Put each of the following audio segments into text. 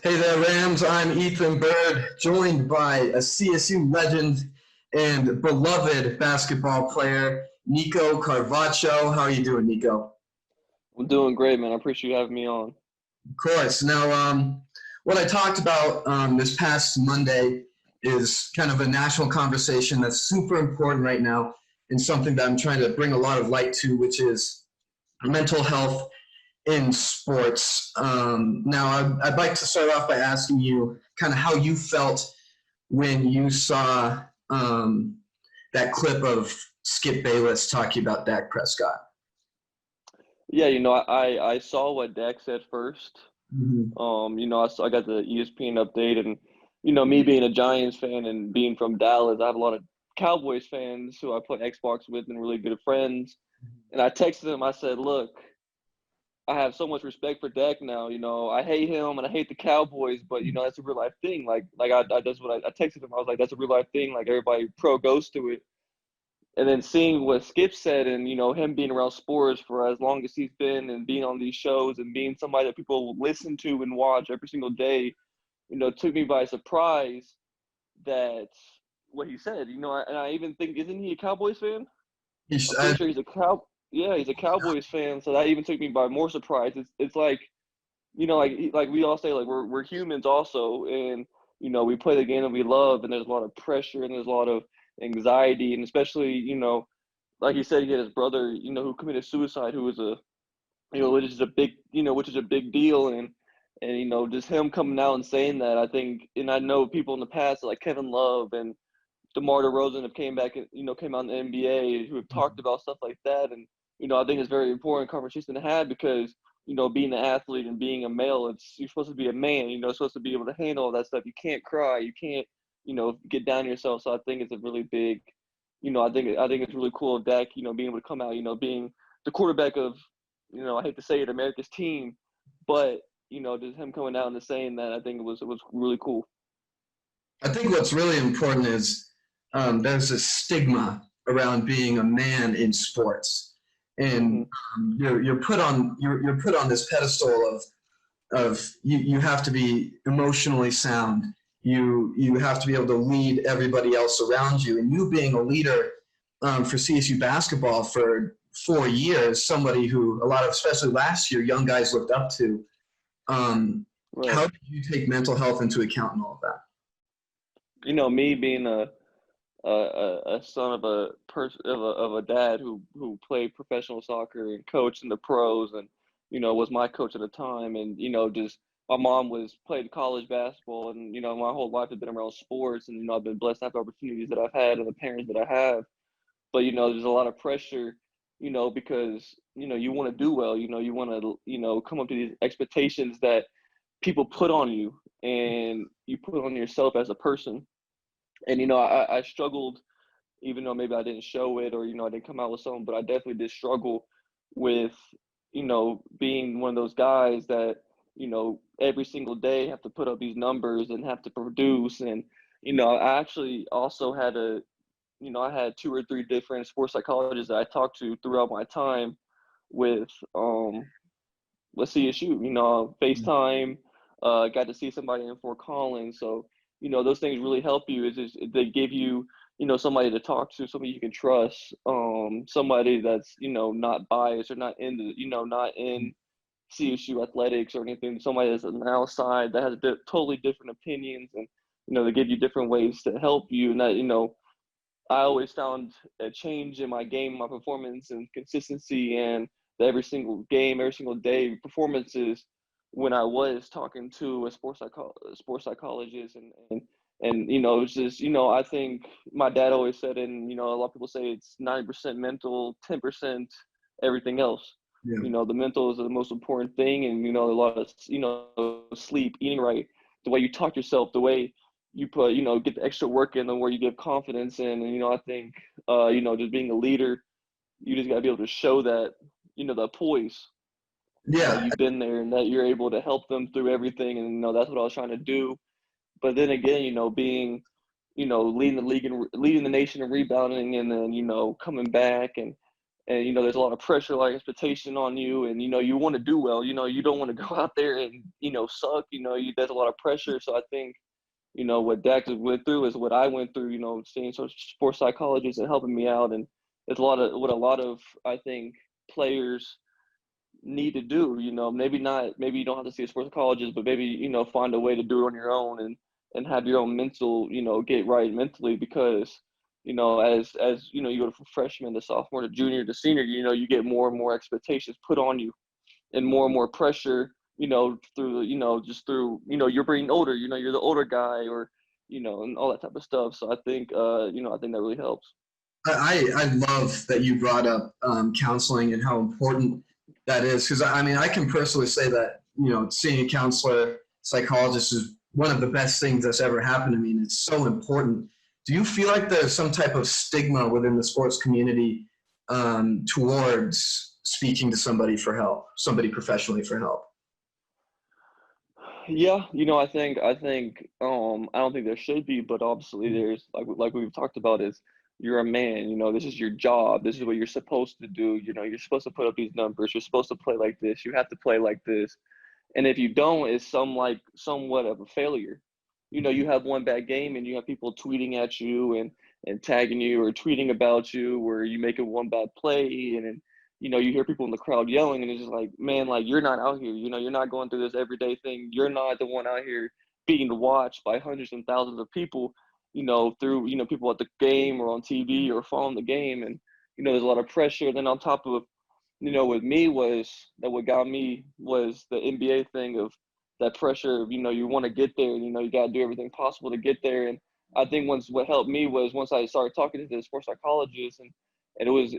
Hey there, Rams. I'm Ethan Bird, joined by a CSU legend and beloved basketball player, Nico Carvacho. How are you doing, Nico? I'm doing great, man. I appreciate you having me on. Of course. Now, what I talked about this past Monday is kind of a national conversation that's super important right now and something that I'm trying to bring a lot of light to, which is mental health in sports. Now, I'd like to start off by asking you kind of how you felt when you saw that clip of Skip Bayless talking about Dak Prescott. Yeah, I saw what Dak said first. Mm-hmm. I got the ESPN update, and me being a Giants fan and being from Dallas, I have a lot of Cowboys fans who I play Xbox with and really good friends. And I texted them. I said, "Look, I have so much respect for Dak now. I hate him and I hate the Cowboys, but that's a real life thing. I that's what I texted him. I was like, that's a real life thing. Like everybody pro goes through it." And then seeing what Skip said and, him being around sports for as long as he's been and being on these shows and being somebody that people listen to and watch every single day, took me by surprise that what he said, and I even think, isn't he a Cowboys fan? He's, I'm pretty sure he's a Cowboys fan. So that even took me by more surprise. It's like, like we all say, like we're humans also. And, we play the game that we love, and there's a lot of pressure and there's a lot of anxiety, and especially like he said, he had his brother who committed suicide, who was a which is a big deal. And just him coming out and saying that, I think, and I know people in the past like Kevin Love and DeMar DeRozan have came back and came out in the NBA who have talked about stuff like that. And I think it's very important conversation to have, because being an athlete and being a male, you're supposed to be a man, supposed to be able to handle all that stuff. You can't cry, you can't get down on yourself. So I think it's a really big, I think it's really cool of Dak, being able to come out, being the quarterback of, I hate to say it, America's team, but just him coming out and saying that, I think it was really cool. I think what's really important is there's a stigma around being a man in sports, and you're put on this pedestal of you have to be emotionally sound. You have to be able to lead everybody else around you. And you being a leader for CSU basketball for 4 years, somebody who a lot of, especially last year, young guys looked up to. Right. How did you take mental health into account in all of that? Me being a son of a dad who played professional soccer and coached in the pros, and was my coach at the time, and just my mom played college basketball, and my whole life has been around sports, and I've been blessed to have the opportunities that I've had and the parents that I have. But there's a lot of pressure, because you want to do well, you want to come up to these expectations that people put on you, and you put on yourself as a person. And I struggled, even though maybe I didn't show it, or I didn't come out with something, but I definitely did struggle with being one of those guys that every single day have to put up these numbers and have to produce. And I actually also had I had 2 or 3 different sports psychologists that I talked to throughout my time with CSU. FaceTime, got to see somebody in Fort Collins. So those things really help you. Is just they give you somebody to talk to, somebody you can trust, somebody that's not biased or not in not in CSU athletics or anything. Somebody that's on the outside that has totally different opinions, and they give you different ways to help you. And that I always found a change in my game, my performance and consistency, and every single game, every single day performances when I was talking to a sports psychologist. And it's just I think my dad always said, and a lot of people say it's 90% mental, 10% everything else. Yeah. The mental is the most important thing, and a lot of sleep, eating right, the way you talk to yourself, the way you put get the extra work in, the where you give confidence in. And I think just being a leader, you just got to be able to show that that poise. Yeah. You've been there, and that you're able to help them through everything. And that's what I was trying to do. But then again, being leading the league and leading the nation in rebounding, and then coming back and and there's a lot of pressure, like expectation on you, and you want to do well. You don't want to go out there and suck. There's a lot of pressure. So I think what Dax went through is what I went through. Seeing sports psychologists and helping me out, and it's a lot of I think players need to do. Maybe you don't have to see a sports psychologist, but maybe find a way to do it on your own and have your own mental get right mentally, because as you go from freshman to sophomore to junior to senior, you get more and more expectations put on you and more pressure, through just through you're being older, you're the older guy, or and all that type of stuff. So I think I think that really helps. I love that you brought up counseling and how important that is, because I mean I can personally say that seeing a counselor, psychologist is one of the best things that's ever happened to me, and it's so important. Do you feel like there's some type of stigma within the sports community towards speaking to somebody for help, somebody professionally for help? Yeah, I think I don't think there should be, but obviously there's like we've talked about, is you're a man, this is your job, this is what you're supposed to do, you're supposed to put up these numbers, you're supposed to play like this, you have to play like this. And if you don't, it's somewhat of a failure. You have one bad game and you have people tweeting at you and tagging you or tweeting about you, where you make one bad play, and then you hear people in the crowd yelling, and it's just like, man, like, you're not out here, you're not going through this everyday thing. You're not the one out here being watched by hundreds and thousands of people, through people at the game or on TV or following the game. And there's a lot of pressure. Then on top of with me, was that what got me was the NBA thing of that pressure of, you want to get there, and, you got to do everything possible to get there. And I think what helped me was once I started talking to the sports psychologist, and it was,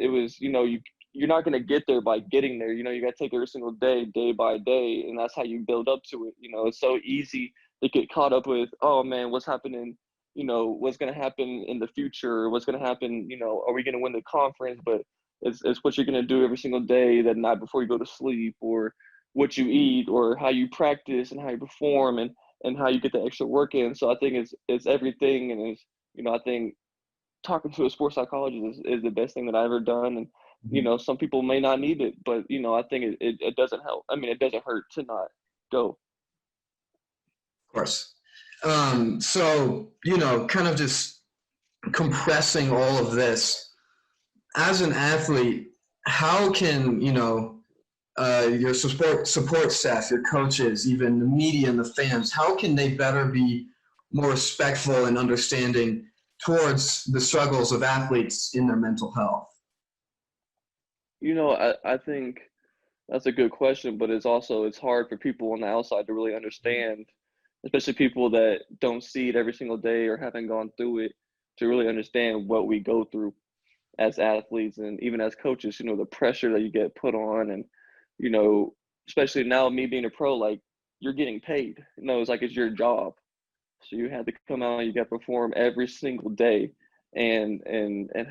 you're not going to get there by getting there. You got to take every single day, day by day. And that's how you build up to it. It's so easy to get caught up with, oh man, what's happening? What's going to happen in the future? What's going to happen? Are we going to win the conference? But it's what you're going to do every single day, that night before you go to sleep, or what you eat, or how you practice and how you perform, and how you get the extra work in. So I think it's everything. And I think talking to a sports psychologist is the best thing that I've ever done. And some people may not need it, but I think it doesn't help. I mean, it doesn't hurt to not go. Of course. So kind of just compressing all of this, as an athlete, how can your support staff, your coaches, even the media and the fans, how can they better be more respectful and understanding towards the struggles of athletes in their mental health? I think that's a good question, but it's hard for people on the outside to really understand, especially people that don't see it every single day or haven't gone through it, to really understand what we go through as athletes, and even as coaches, the pressure that you get put on. And, especially now, me being a pro, like, you're getting paid, it's like, it's your job. So you have to come out, you got to perform every single day, and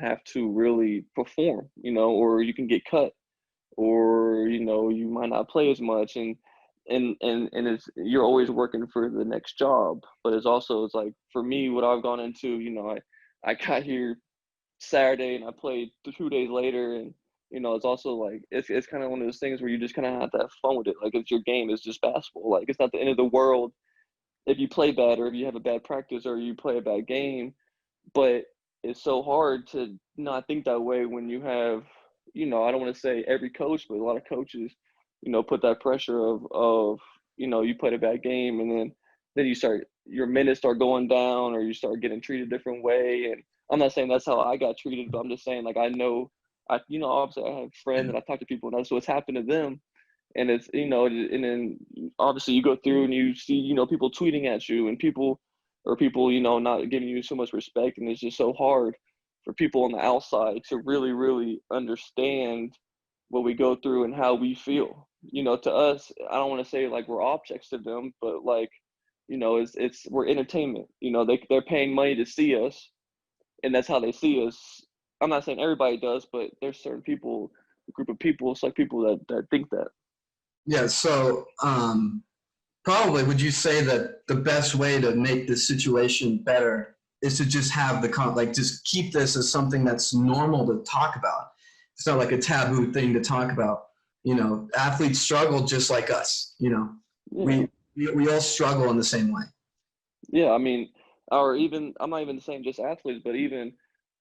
have to really perform, or you can get cut, or, you might not play as much. And you're always working for the next job. But it's like, for me, what I've gone into, I got here Saturday and I played 2 days later, and it's also like, it's kind of one of those things where you just kind of have to have fun with it. Like, it's your game, it's just basketball. Like, it's not the end of the world if you play bad, or if you have a bad practice, or you play a bad game. But it's so hard to not think that way when you have, I don't want to say every coach, but a lot of coaches, put that pressure of you played a bad game, and then your minutes start going down, or you start getting treated a different way. And I'm not saying that's how I got treated, but I'm just saying, like, I know, obviously I have friends and I talk to people, and that's what's happened to them. And it's, and then obviously you go through and you see, people tweeting at you, and people, not giving you so much respect. And it's just so hard for people on the outside to really, really understand what we go through and how we feel. To us, I don't want to say like we're objects to them, but like, we're entertainment. They're paying money to see us, and that's how they see us. I'm not saying everybody does, but there's certain people, a group of people, it's like people that think that. Yeah. So probably, would you say that the best way to make this situation better is to just have just keep this as something that's normal to talk about? it's not like a taboo thing to talk about. Athletes struggle just like us. Yeah. We all struggle in the same way. Yeah, I mean, or even I'm not even saying just athletes, but even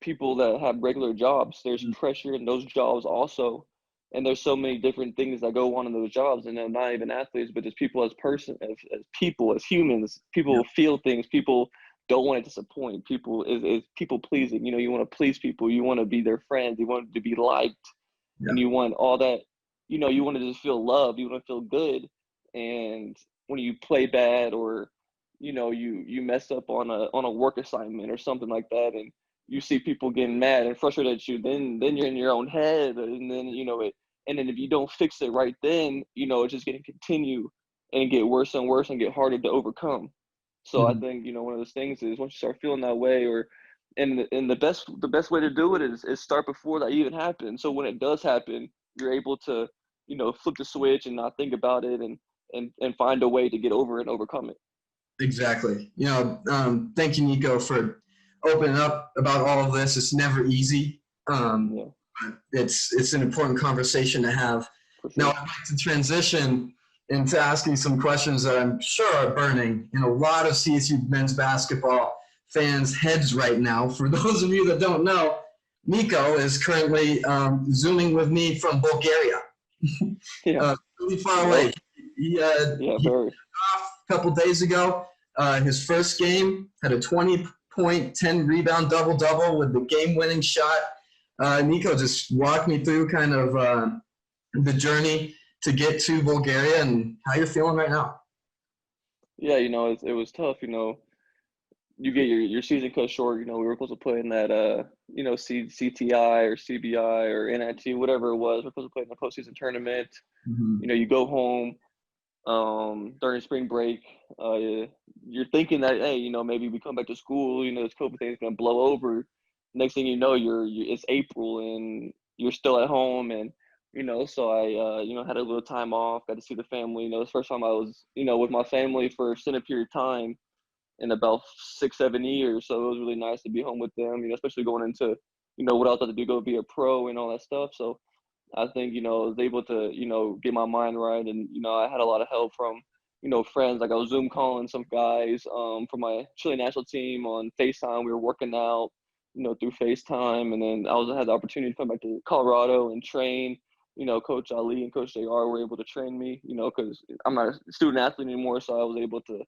people that have regular jobs, there's pressure in those jobs also. And there's so many different things that go on in those jobs, and they're not even athletes, but just people as people, as humans, Yeah. people feel things, people don't want to disappoint. People is people pleasing. You want to please people, you want to be their friends, you want to be liked, Yeah. and you want all that, you want to just feel loved, you want to feel good. And when you play bad, or you mess up on a work assignment or something like that, and you see people getting mad and frustrated at you, then you're in your own head, and then and then if you don't fix it right, then it's just going to continue and get worse and worse and get harder to overcome. So I Mhm. think one of those things is, once you start feeling that way, or and the best way to do it is start before that even happens. So when it does happen, you're able to flip the switch and not think about it, and find a way to get over it and overcome it. Exactly. Thank you, Nico, for opening up about all of this. It's never easy. Yeah, But it's an important conversation to have. for Now, sure. I'd like to transition into asking some questions that I'm sure are burning in a lot of CSU men's basketball fans' heads right now. For those of you that don't know, Nico is currently Zooming with me from Bulgaria, Yeah, really far yep, away. He, yeah, he very. off a couple days ago. His first game had a 20-point, 10 rebound double-double with the game-winning shot. Nico, just walk me through kind of the journey to get to Bulgaria and how you're feeling right now. Yeah, it was tough. You get your season cut short. We were supposed to play in that CTI or CBI or NIT, whatever it was. We're supposed to play in the postseason tournament. Mm-hmm. You go home during spring break. You're thinking that, hey, maybe we come back to school. This COVID thing is gonna blow over. Next thing you know, it's April and you're still at home, and so I had a little time off, got to see the family. It's the first time I was with my family for a extended period of time in about 6-7 years. So it was really nice to be home with them. Especially going into what I was about to do, go be a pro and all that stuff. So I think, I was able to, get my mind right. And, I had a lot of help from, friends. Like, I was Zoom calling some guys from my Chile national team on FaceTime. We were working out, through FaceTime. And then I also had the opportunity to come back to Colorado and train. Coach Ali and Coach JR were able to train me, because I'm not a student athlete anymore. So I was able to,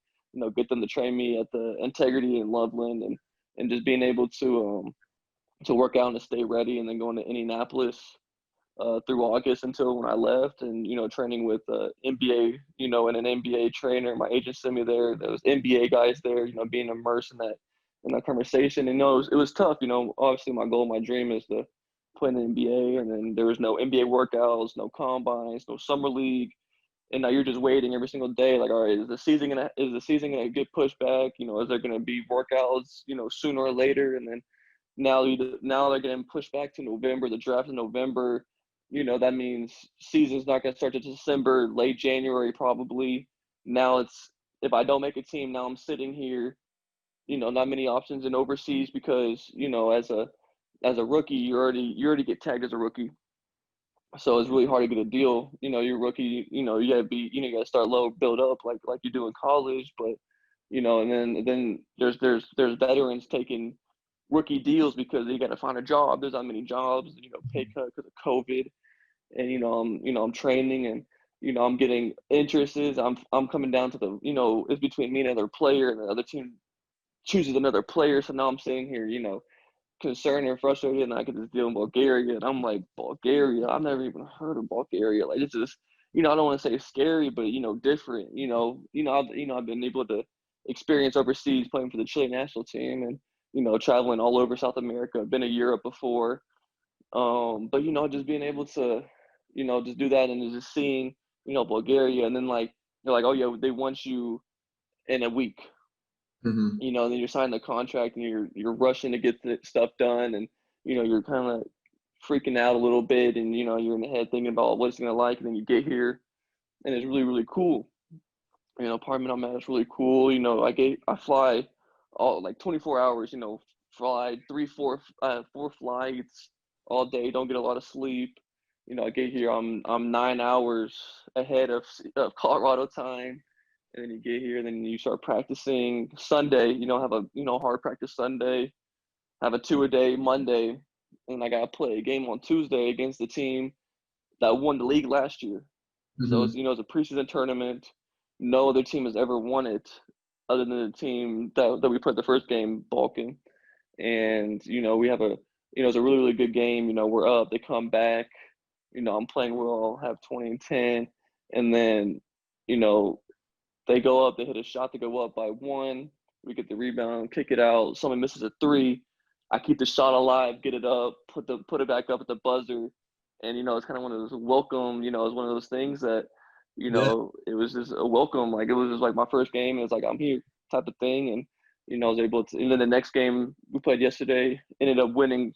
get them to train me at the Integrity in Loveland, and just being able to work out and to stay ready, and then going to Indianapolis through August until when I left, and training with NBA, and an NBA trainer. My agent sent me there. There was NBA guys there, being immersed in that conversation. And it was tough. Obviously my goal, my dream is to play in the NBA, and then there was no NBA workouts, no combines, no summer league. And now you're just waiting every single day, like, all right, is the season gonna get pushed back? Is there gonna be workouts, sooner or later? And then now they're getting pushed back to November. The draft in November. That means season's not going to start to December, late January probably. Now if I don't make a team, now I'm sitting here. Not many options in overseas, because as a rookie, you already get tagged as a rookie. So it's really hard to get a deal. You're a rookie. You gotta be. You gotta start low, build up like you do in college. But and then there's veterans taking rookie deals because they got to find a job. There's not many jobs. Pay cut because of COVID, and I'm training, and I'm getting interests. I'm coming down to the it's between me and another player, and the other team chooses another player. So now I'm sitting here, concerned and frustrated, and I get this deal in Bulgaria, and I'm like, Bulgaria? I've never even heard of Bulgaria. Like, it's just, I don't want to say scary, but different. I've been able to experience overseas playing for the Chile national team, and traveling all over South America. I've been to Europe before, but just being able to, just do that, and just seeing, Bulgaria, and then like they're like, oh yeah, they want you in a week. Mm-hmm. And then you're signing the contract, and you're rushing to get the stuff done, and you're kind of freaking out a little bit, and you're in the head thinking about what it's gonna like, and then you get here, and it's really, really cool. Apartment I'm at is really cool. I fly all like 24 hours. Fly 4 flights all day, don't get a lot of sleep. I get here, I'm 9 hours ahead of Colorado time, and then you get here, then you start practicing Sunday. Have a hard practice Sunday, have a two-a-day Monday, and I gotta play a game on Tuesday against the team that won the league last year. So Mm-hmm. it's a preseason tournament. No other team has ever won it other than the team that we played the first game, Balkan. And we have it's a really, really good game. We're up, they come back. I'm playing well, have 20 and 10, and then they go up, they hit a shot to go up by one. We get the rebound, kick it out. Someone misses a three. I keep the shot alive, get it up, put it back up at the buzzer, and it's kind of one of those welcome. It's one of those things that Yeah. it was just a welcome. Like it was just like my first game. It was like I'm here type of thing, and I was able to. And then the next game we played yesterday ended up winning.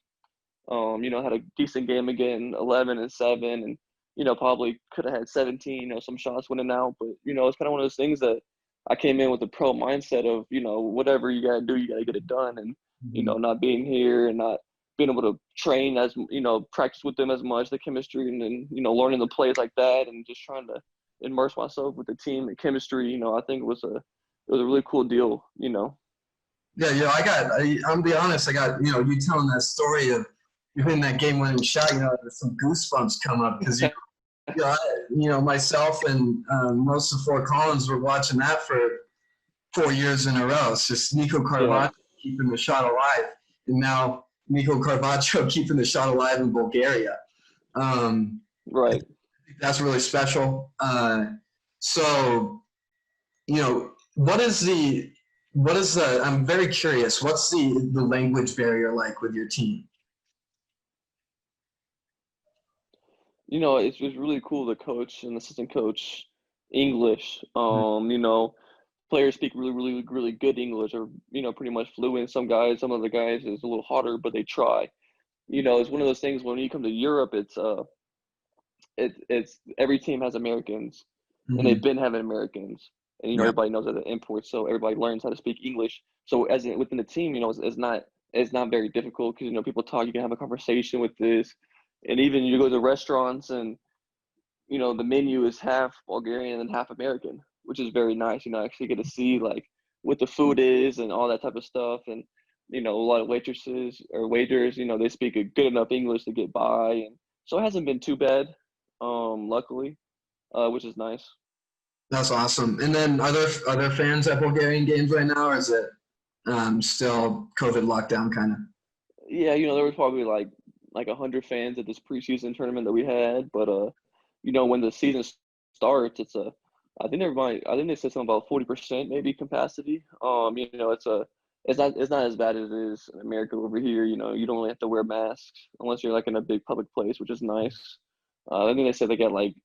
Had a decent game again, 11 and 7, and probably could have had 17. Some shots winning out, but it's kind of one of those things that I came in with a pro mindset of whatever you gotta do, you gotta get it done, and Mm-hmm. not being here and not being able to train as practice with them as much, the chemistry, and then learning the plays like that, and just trying to immerse myself with the team and chemistry. I think it was a really cool deal. Yeah, I'm be honest, I got, you telling that story of you hitting that game-winning shot, some goosebumps come up because, myself and most of Fort Collins were watching that for 4 years in a row. It's just Nico Yeah, Carvacho keeping the shot alive, and now Nico Carvacho keeping the shot alive in Bulgaria. I right. think that's really special. So, what is the? I'm very curious. What's the language barrier like with your team? It's really cool to coach and assistant coach English. Mm-hmm. Players speak really, really, really good English, or pretty much fluent. Some of the guys is a little harder, but they try. It's one of those things when you come to Europe, it's every team has Americans, and Mm-hmm. they've been having Americans, and Yeah. everybody knows that the imports, so everybody learns how to speak English. So within the team, it's not very difficult because people talk. You can have a conversation with this, and even you go to restaurants and the menu is half Bulgarian and half American, which is very nice. Actually get to see like what the food is and all that type of stuff. And, a lot of waitresses or waiters, they speak a good enough English to get by. And so it hasn't been too bad, luckily, which is nice. That's awesome. And then are there fans at Bulgarian games right now, or is it still COVID lockdown kind of? Yeah, there was probably like 100 fans at this preseason tournament that we had, but when the season starts, I think they said something about 40% maybe capacity. It's not as bad as it is in America over here. You don't really have to wear masks unless you're like in a big public place, which is nice. I think they said they got like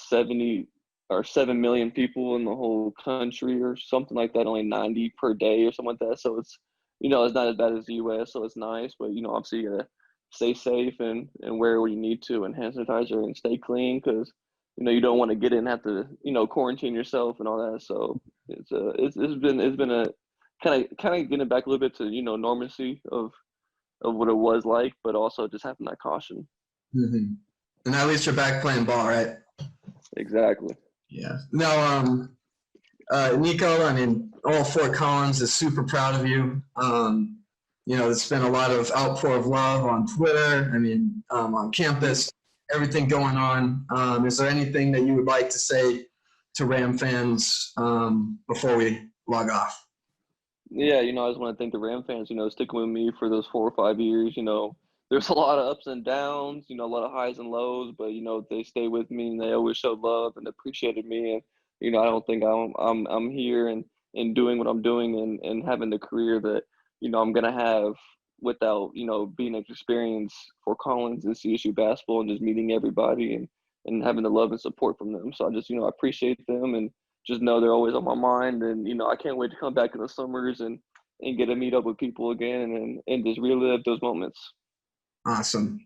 70 or 7 million people in the whole country or something like that, only 90 per day or something like that. So it's not as bad as the US, so it's nice, but obviously you gotta stay safe and wear what you need to, and hand sanitizer, and stay clean because you don't want to get in and have to quarantine yourself and all that. So it's been a kind of getting back a little bit to normalcy of what it was like, but also just having that caution. Mm-hmm. And at least you're back playing ball, right? Exactly. Yeah. Now, Nico, I mean, all Fort Collins is super proud of you. There's been a lot of outpour of love on Twitter. I mean, on campus, everything going on. Is there anything that you would like to say to Ram fans before we log off? Yeah, I just want to thank the Ram fans, sticking with me for those 4 or 5 years. There's a lot of ups and downs, a lot of highs and lows, but they stay with me and they always showed love and appreciated me. And I don't think I'm here and doing what I'm doing and having the career that I'm gonna have without being an experience for Collins and CSU basketball and just meeting everybody and having the love and support from them. So I just I appreciate them and just know they're always on my mind, and I can't wait to come back in the summers and get to meet up with people again and just relive those moments. Awesome.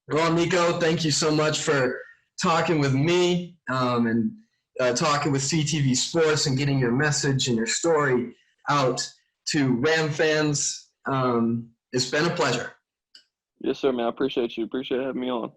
Well, Nico, thank you so much for talking with me and talking with CTV Sports and getting your message and your story out to Ram fans. It's been a pleasure. Yes, sir, man. I appreciate you. Appreciate having me on.